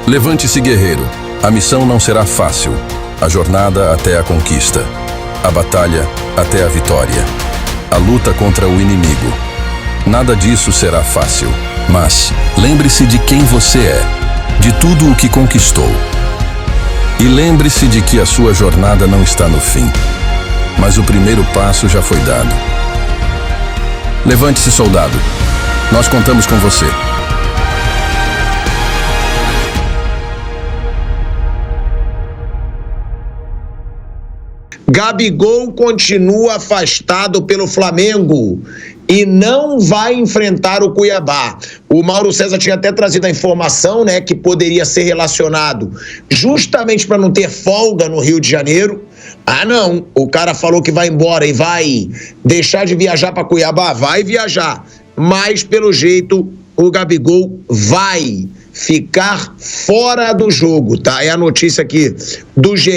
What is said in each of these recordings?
Levante-se, guerreiro. A missão não será fácil. A jornada até a conquista. A batalha até a vitória. A luta contra o inimigo. Nada disso será fácil. Mas lembre-se de quem você é, de tudo o que conquistou. E lembre-se de que a sua jornada não está no fim. Mas o primeiro passo já foi dado. Levante-se, soldado. Nós contamos com você. Gabigol continua afastado pelo Flamengo e não vai enfrentar o Cuiabá. O Mauro César tinha até trazido a informação, né, que poderia ser relacionado justamente para não ter folga no Rio de Janeiro. Ah, não, o cara falou que vai embora e vai deixar de viajar para Cuiabá, vai viajar, mas pelo jeito o Gabigol vai ficar fora do jogo, tá? É a notícia aqui do GE,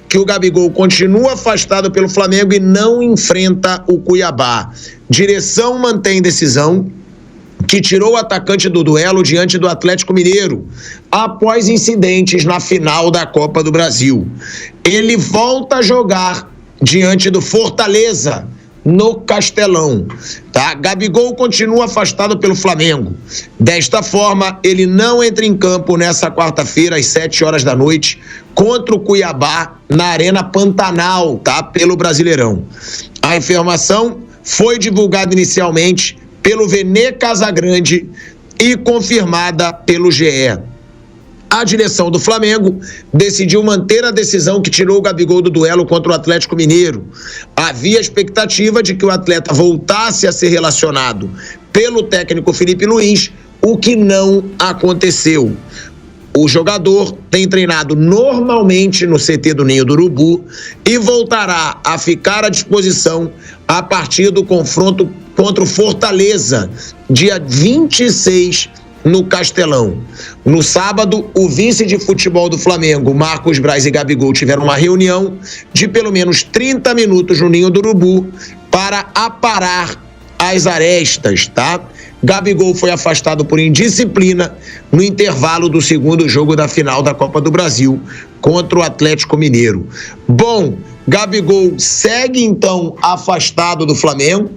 que o Gabigol continua afastado pelo Flamengo e não enfrenta o Cuiabá. Direção mantém decisão que tirou o atacante do duelo diante do Atlético Mineiro, após incidentes na final da Copa do Brasil. Ele volta a jogar diante do Fortaleza, no Castelão, tá? Gabigol continua afastado pelo Flamengo. Desta forma, ele não entra em campo nessa quarta-feira, às 7 horas da noite, contra o Cuiabá, na Arena Pantanal, tá? Pelo Brasileirão. A informação foi divulgada inicialmente pelo Vene Casagrande e confirmada pelo GE. A direção do Flamengo decidiu manter a decisão que tirou o Gabigol do duelo contra o Atlético Mineiro. Havia expectativa de que o atleta voltasse a ser relacionado pelo técnico Felipe Luiz, o que não aconteceu. O jogador tem treinado normalmente no CT do Ninho do Urubu e voltará a ficar à disposição a partir do confronto contra o Fortaleza, dia 26 no Castelão. No sábado, o vice de futebol do Flamengo, Marcos Braz e Gabigol, tiveram uma reunião de pelo menos 30 minutos no Ninho do Urubu para aparar as arestas, tá? Gabigol foi afastado por indisciplina no intervalo do segundo jogo da final da Copa do Brasil contra o Atlético Mineiro. Bom, Gabigol segue então afastado do Flamengo,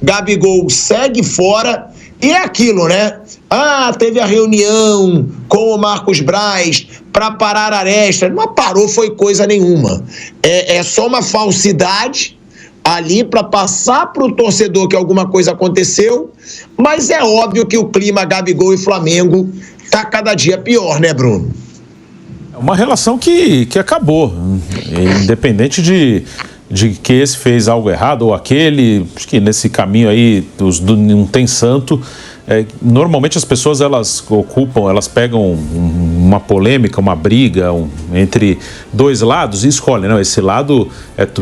Gabigol segue fora. E é aquilo, né? Ah, teve a reunião com o Marcos Braz para parar a aresta. Não parou, foi coisa nenhuma. É só uma falsidade ali para passar para o torcedor que alguma coisa aconteceu. Mas é óbvio que o clima Gabigol e Flamengo tá cada dia pior, né, Bruno? É uma relação que acabou, independente de que esse fez algo errado ou aquele. Acho que nesse caminho aí não tem santo. Normalmente as pessoas elas pegam uma polêmica, uma briga entre dois lados e escolhem, não, esse lado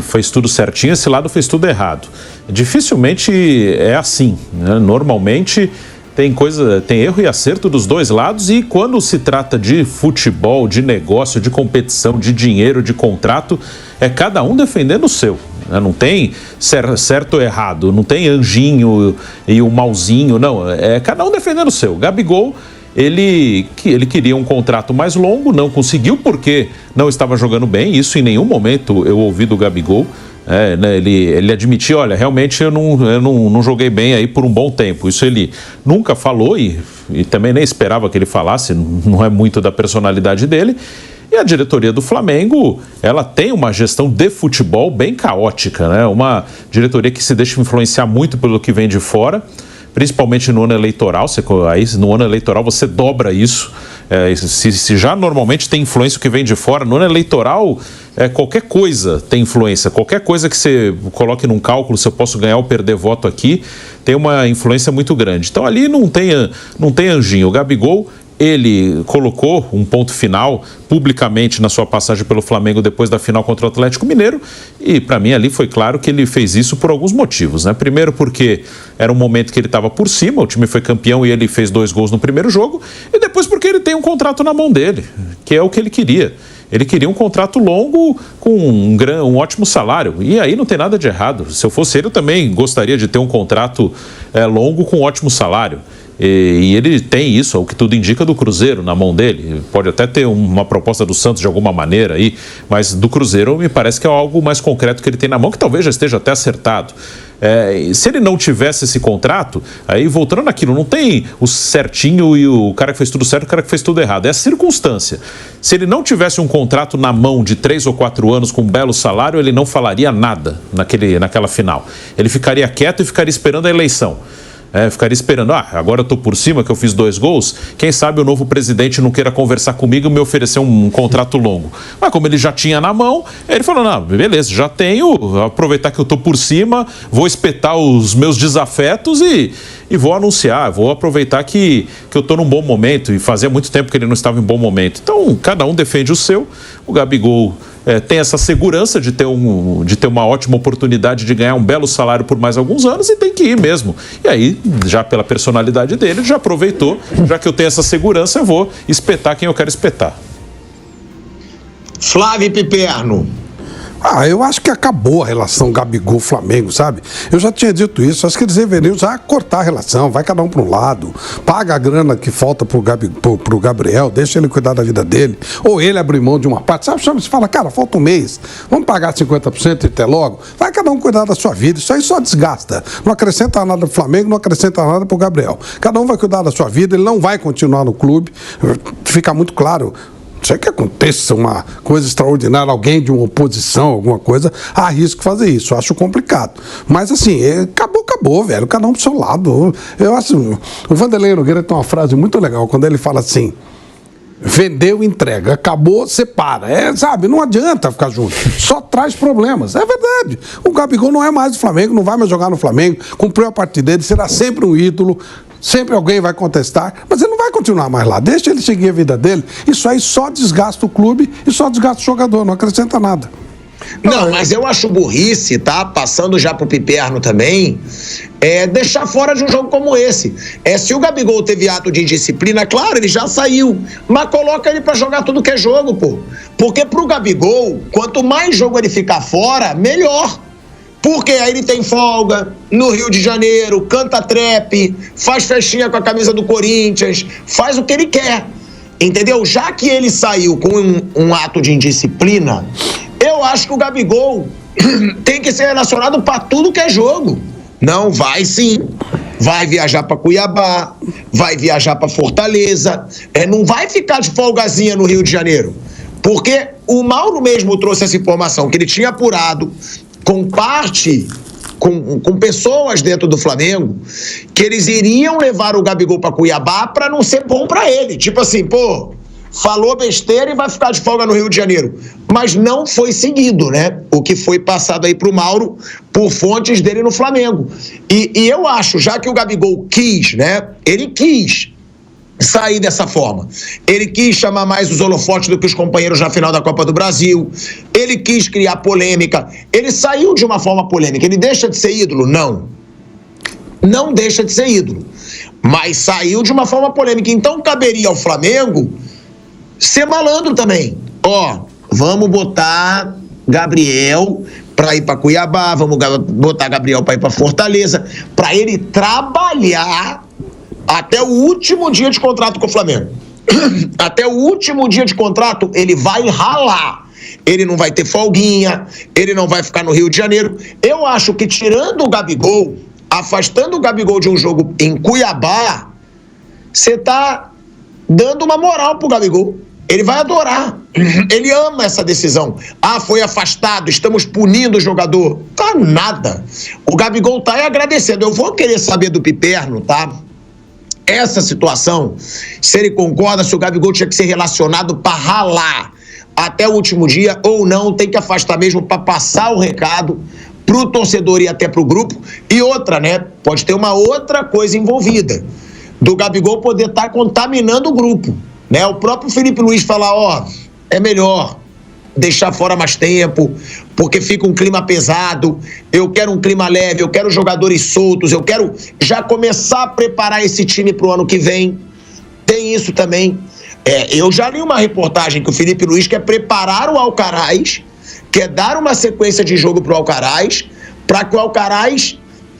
fez tudo certinho, esse lado fez tudo errado. Dificilmente é assim, né? Normalmente tem erro e acerto dos dois lados, e quando se trata de futebol, de negócio, de competição, de dinheiro, de contrato, é cada um defendendo o seu. Não tem certo ou errado, não tem anjinho e o malzinho, não. É cada um defendendo o seu. Gabigol, ele queria um contrato mais longo, não conseguiu porque não estava jogando bem. Isso em nenhum momento eu ouvi do Gabigol. Né, ele admitiu, olha, realmente eu não joguei bem aí por um bom tempo. Isso ele nunca falou e também nem esperava que ele falasse, não é muito da personalidade dele. E a diretoria do Flamengo, ela tem uma gestão de futebol bem caótica, né? Uma diretoria que se deixa influenciar muito pelo que vem de fora, principalmente no ano eleitoral. Aí no ano eleitoral você dobra isso. Se já normalmente tem influência o que vem de fora, no ano eleitoral qualquer coisa tem influência. Qualquer coisa que você coloque num cálculo, se eu posso ganhar ou perder voto aqui, tem uma influência muito grande. Então ali não tem anjinho. O Gabigol, ele colocou um ponto final publicamente na sua passagem pelo Flamengo depois da final contra o Atlético Mineiro, e para mim ali foi claro que ele fez isso por alguns motivos, né? Primeiro porque era um momento que ele estava por cima, o time foi campeão e ele fez 2 gols no primeiro jogo, e depois porque ele tem um contrato na mão dele, que é o que ele queria. Ele queria um contrato longo com um ótimo salário, e aí não tem nada de errado. Se eu fosse ele, eu também gostaria de ter um contrato longo com um ótimo salário. E ele tem isso, o que tudo indica, do Cruzeiro na mão dele. Pode até ter uma proposta do Santos de alguma maneira aí, mas do Cruzeiro me parece que é algo mais concreto que ele tem na mão, que talvez já esteja até acertado. Se ele não tivesse esse contrato, aí voltando naquilo, não tem o certinho e o cara que fez tudo certo e o cara que fez tudo errado, é a circunstância. Se ele não tivesse um contrato na mão de 3 ou 4 anos com um belo salário, ele não falaria nada naquela final. Ele ficaria quieto e ficaria esperando a eleição. Ficaria esperando, agora eu tô por cima, que eu fiz 2 gols, quem sabe o novo presidente não queira conversar comigo e me oferecer um contrato longo. Mas como ele já tinha na mão, ele falou, não, beleza, já tenho, vou aproveitar que eu tô por cima, vou espetar os meus desafetos e vou anunciar, vou aproveitar que eu tô num bom momento, e fazia muito tempo que ele não estava em bom momento. Então, cada um defende o seu, o Gabigol tem essa segurança de ter uma ótima oportunidade de ganhar um belo salário por mais alguns anos e tem que ir mesmo. E aí, já pela personalidade dele, já aproveitou, já que eu tenho essa segurança, eu vou espetar quem eu quero espetar. Flávio Piperno. Eu acho que acabou a relação Gabigol-Flamengo, sabe? Eu já tinha dito isso, acho que eles deveriam já cortar a relação, vai cada um para um lado, paga a grana que falta pro Gabriel, deixa ele cuidar da vida dele, ou ele abrir mão de uma parte, sabe? Você fala, cara, falta um mês, vamos pagar 50% e até logo, vai cada um cuidar da sua vida, isso aí só desgasta, não acrescenta nada pro Flamengo, não acrescenta nada pro Gabriel, cada um vai cuidar da sua vida, ele não vai continuar no clube, fica muito claro. Se que aconteça uma coisa extraordinária, alguém de uma oposição, alguma coisa, arrisco fazer isso, eu acho complicado. Mas assim, acabou, velho, cada um pro seu lado. Eu acho, o Vanderlei Nogueira tem uma frase muito legal, quando ele fala assim, vendeu, entrega, acabou, separa. Sabe, não adianta ficar junto, só traz problemas, é verdade. O Gabigol não é mais do Flamengo, não vai mais jogar no Flamengo, cumpriu a partida dele, será sempre um ídolo, sempre alguém vai contestar, mas ele não vai continuar mais lá, deixa ele seguir a vida dele, isso aí só desgasta o clube e só desgasta o jogador, não acrescenta nada. Não, mas eu acho burrice, tá? Passando já pro Piperno também, deixar fora de um jogo como esse. Se o Gabigol teve ato de indisciplina, claro, ele já saiu, mas coloca ele pra jogar tudo que é jogo, pô. Porque pro Gabigol, quanto mais jogo ele ficar fora, melhor. Porque aí ele tem folga no Rio de Janeiro, canta trap, faz festinha com a camisa do Corinthians, faz o que ele quer, entendeu? Já que ele saiu com um ato de indisciplina, eu acho que o Gabigol tem que ser relacionado para tudo que é jogo. Não, vai sim. Vai viajar para Cuiabá, vai viajar para Fortaleza, não vai ficar de folgazinha no Rio de Janeiro. Porque o Mauro mesmo trouxe essa informação, que ele tinha apurado com pessoas dentro do Flamengo, que eles iriam levar o Gabigol para Cuiabá para não ser bom para ele. Tipo assim, falou besteira e vai ficar de folga no Rio de Janeiro. Mas não foi seguido, né? O que foi passado aí pro Mauro por fontes dele no Flamengo. E eu acho, já que o Gabigol quis, né? Ele quis sair dessa forma. Ele quis chamar mais os holofotes do que os companheiros na final da Copa do Brasil. Ele quis criar polêmica. Ele saiu de uma forma polêmica. Ele deixa de ser ídolo? Não. Não deixa de ser ídolo. Mas saiu de uma forma polêmica. Então caberia ao Flamengo ser malandro também. Vamos botar Gabriel para ir para Cuiabá, vamos botar Gabriel para ir para Fortaleza, para ele trabalhar até o último dia de contrato com o Flamengo. Até o último dia de contrato, ele vai ralar. Ele não vai ter folguinha, ele não vai ficar no Rio de Janeiro. Eu acho que tirando o Gabigol, afastando o Gabigol de um jogo em Cuiabá, você tá dando uma moral pro Gabigol. Ele vai adorar. Ele ama essa decisão. Foi afastado, estamos punindo o jogador. Tá nada. O Gabigol tá aí agradecendo. Eu vou querer saber do Piperno, tá? Essa situação, se ele concorda, se o Gabigol tinha que ser relacionado para ralar até o último dia ou não, tem que afastar mesmo para passar o recado pro torcedor e até pro grupo. E outra, né? Pode ter uma outra coisa envolvida, do Gabigol poder estar contaminando o grupo, né? O próprio Felipe Luiz falar, é melhor deixar fora mais tempo, porque fica um clima pesado, eu quero um clima leve, eu quero jogadores soltos, eu quero já começar a preparar esse time pro ano que vem. Tem isso também. Eu já li uma reportagem que o Felipe Luiz quer preparar o Alcaraz, quer dar uma sequência de jogo pro Alcaraz, para que o Alcaraz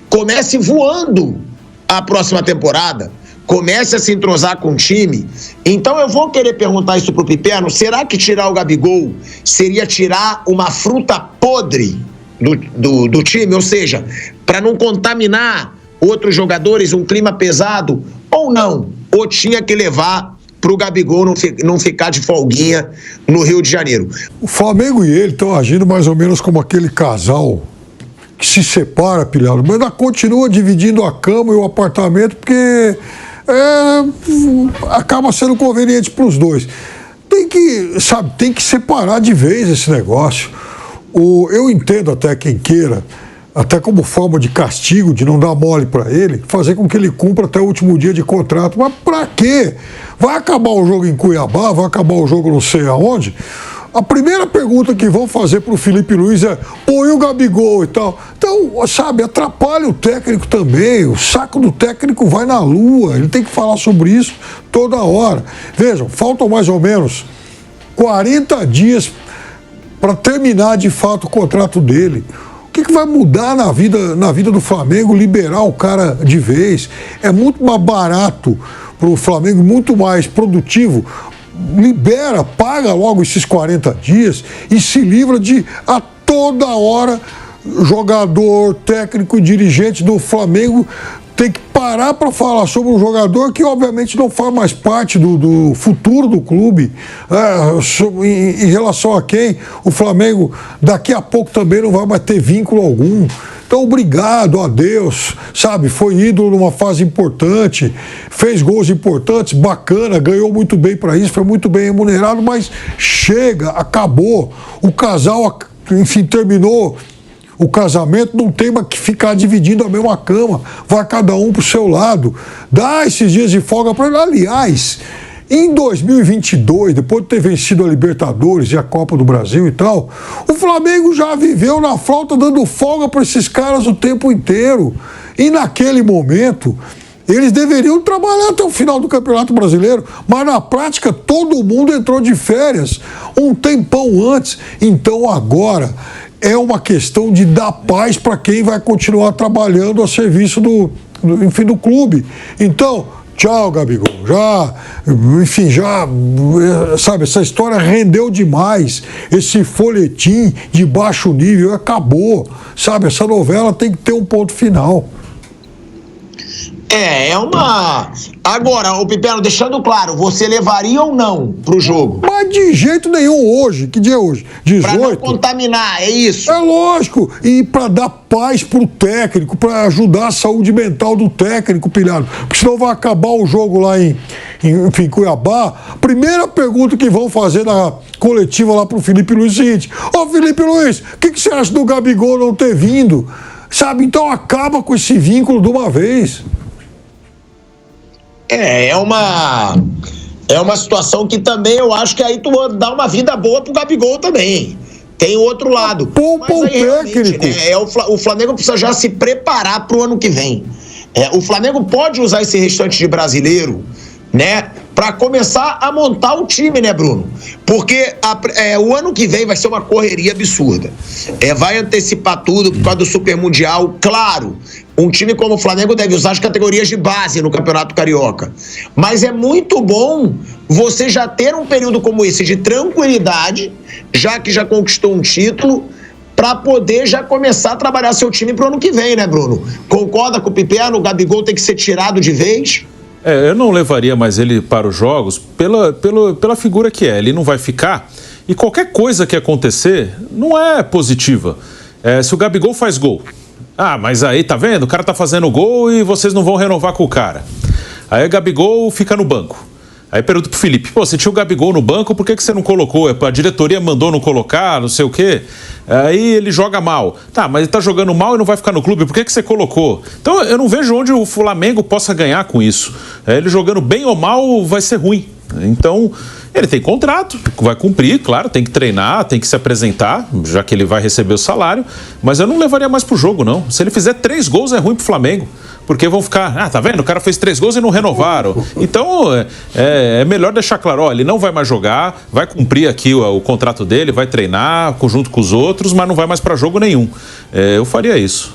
comece voando a próxima temporada, comece a se entrosar com o time. Então eu vou querer perguntar isso pro Piperno, será que tirar o Gabigol seria tirar uma fruta podre do time? Ou seja, para não contaminar outros jogadores, um clima pesado, ou não? Ou tinha que levar pro Gabigol não ficar de folguinha no Rio de Janeiro? O Flamengo e ele estão agindo mais ou menos como aquele casal que se separa, Pilhado, mas ainda continua dividindo a cama e o apartamento porque acaba sendo conveniente para os dois. Tem que separar de vez esse negócio. Eu entendo até quem queira, até como forma de castigo, de não dar mole para ele, fazer com que ele cumpra até o último dia de contrato. Mas para quê? Vai acabar o jogo em Cuiabá, vai acabar o jogo não sei aonde. A primeira pergunta que vão fazer para o Felipe Luiz é: põe o Gabigol e tal. Então, sabe, atrapalha o técnico também. O saco do técnico vai na lua. Ele tem que falar sobre isso toda hora. Vejam, faltam mais ou menos 40 dias para terminar de fato o contrato dele. O que vai mudar na vida do Flamengo liberar o cara de vez? É muito mais barato para o Flamengo, muito mais produtivo. Libera, paga logo esses 40 dias e se livra de a toda hora jogador, técnico e dirigente do Flamengo tem que parar para falar sobre um jogador que obviamente não faz mais parte do futuro do clube, em relação a quem o Flamengo daqui a pouco também não vai mais ter vínculo algum. Então, obrigado a Deus, sabe, foi ídolo numa fase importante, fez gols importantes, bacana, ganhou muito bem para isso, foi muito bem remunerado, mas chega, acabou. O casal, enfim, terminou o casamento, não tem mais que ficar dividindo a mesma cama, vai cada um pro seu lado, dá esses dias de folga para ele. Aliás, em 2022, depois de ter vencido a Libertadores e a Copa do Brasil e tal, o Flamengo já viveu na flauta dando folga para esses caras o tempo inteiro. E naquele momento, eles deveriam trabalhar até o final do Campeonato Brasileiro, mas na prática todo mundo entrou de férias um tempão antes. Então agora é uma questão de dar paz para quem vai continuar trabalhando a serviço do clube. Então, tchau, Gabigol. Sabe, essa história rendeu demais. Esse folhetim de baixo nível acabou. Sabe, essa novela tem que ter um ponto final. Agora, o Piperno, deixando claro, você levaria ou não pro jogo? Mas de jeito nenhum hoje. Que dia é hoje? 18? Pra não contaminar, é isso? É lógico. E pra dar paz pro técnico, pra ajudar a saúde mental do técnico, Pilhado. Porque senão vai acabar o jogo lá em Cuiabá. Primeira pergunta que vão fazer na coletiva lá pro Felipe Luiz é o seguinte: Felipe Luiz, o que você acha do Gabigol não ter vindo? Sabe, então acaba com esse vínculo de uma vez. É uma situação que também eu acho que aí tu dá uma vida boa pro Gabigol também. Tem o outro lado. Poupa o técnico. Né, o Flamengo precisa já se preparar pro ano que vem. O Flamengo pode usar esse restante de brasileiro, né, para começar a montar o time, né, Bruno? Porque o ano que vem vai ser uma correria absurda. Vai antecipar tudo por causa do Super Mundial. Claro, um time como o Flamengo deve usar as categorias de base no Campeonato Carioca. Mas é muito bom você já ter um período como esse de tranquilidade, já que já conquistou um título, para poder já começar a trabalhar seu time pro ano que vem, né, Bruno? Concorda com o Piperno? O Gabigol tem que ser tirado de vez? Eu não levaria mais ele para os jogos pela figura que é. Ele não vai ficar e qualquer coisa que acontecer não é positiva. Se o Gabigol faz gol, mas aí tá vendo? O cara tá fazendo gol e vocês não vão renovar com o cara. Aí o Gabigol fica no banco. Aí pergunta pro Felipe: você tinha o Gabigol no banco, por que você não colocou? A diretoria mandou não colocar, não sei o quê. Aí ele joga mal. Tá, mas ele tá jogando mal e não vai ficar no clube, por que você colocou? Então eu não vejo onde o Flamengo possa ganhar com isso. Ele jogando bem ou mal vai ser ruim. Então ele tem contrato, vai cumprir, claro, tem que treinar, tem que se apresentar, já que ele vai receber o salário, mas eu não levaria mais pro jogo, não. Se ele fizer 3 gols é ruim pro Flamengo. Porque vão ficar, tá vendo? O cara fez 3 gols e não renovaram. Então, é melhor deixar claro, ele não vai mais jogar, vai cumprir aqui o contrato dele, vai treinar junto com os outros, mas não vai mais para jogo nenhum. Eu faria isso.